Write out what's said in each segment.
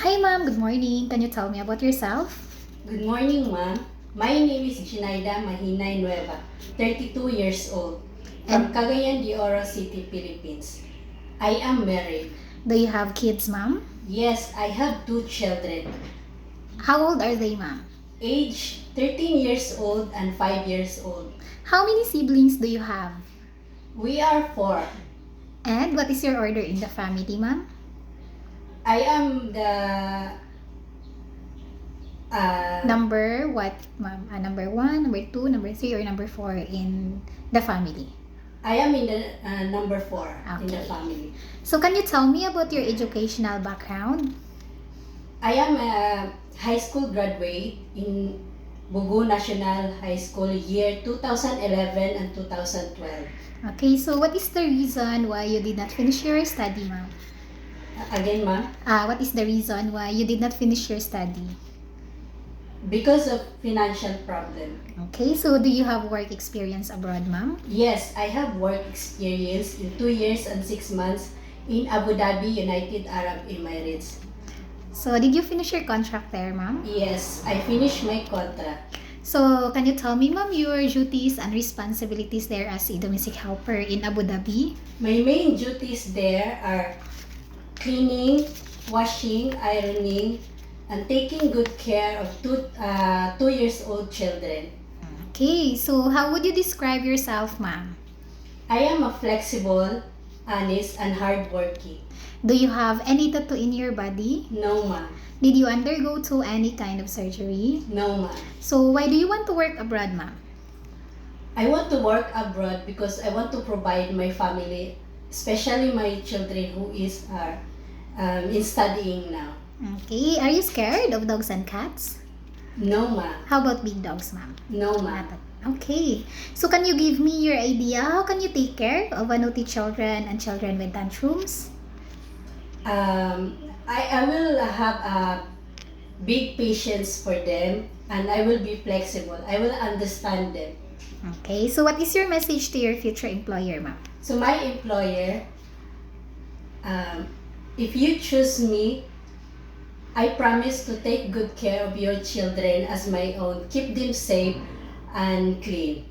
Hi ma'am, good morning. Can you tell me about yourself? Good morning, ma'am. My name is Ginaida Mahinay Nueva, 32 years old, from And Cagayan de Oro City, Philippines. I am married. do you have kids, ma'am? Yes, I have two children, How old are they, ma'am? age 13 years old and 5 years old. How many siblings do you have? We are four. And what is your order in the family, ma'am? I am the Number what, ma'am? Number one, number two, number three, or number four in the family? I am in the number four in the Okay. family. So can you tell me about your educational background? I am a high school graduate in Bugu National High School year 2011 and 2012. Okay, so what is the reason why you did not finish your study, ma'am? Again, ma'am, What is the reason why you did not finish your study? because of financial problem. Okay, so do you have work experience abroad, ma'am? Yes, I have work experience in 2 years and 6 months in Abu Dhabi, United Arab Emirates. So did you finish your contract there, ma'am? Yes, I finished my contract. So can you tell me, ma'am, your duties and responsibilities there as a domestic helper in Abu Dhabi? My main duties there are cleaning, washing, ironing, and taking good care of 2 years old children. Okay, so how would you describe yourself, ma'am? I am a flexible, honest, and hardworking. Do you have any tattoo in your body? No, ma'am. Did you undergo to any kind of surgery? No, ma'am. So why do you want to work abroad, ma'am? I want to work abroad because I want to provide my family, especially my children who is in studying now. Okay, are you scared of dogs and cats? No, ma'am. How about big dogs, ma'am? No, ma'am. Okay, so can you give me your idea how can you take care of a naughty children and children with tantrums? I will have a big patience for them and I will be flexible. I will understand them. Okay, so what is your message to your future employer, ma'am? So my employer, if you choose me, I promise to take good care of your children as my own. Keep them safe and clean.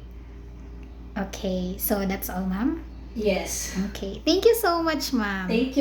Okay, so that's all, ma'am? Yes. Okay, thank you so much, ma'am. Thank you.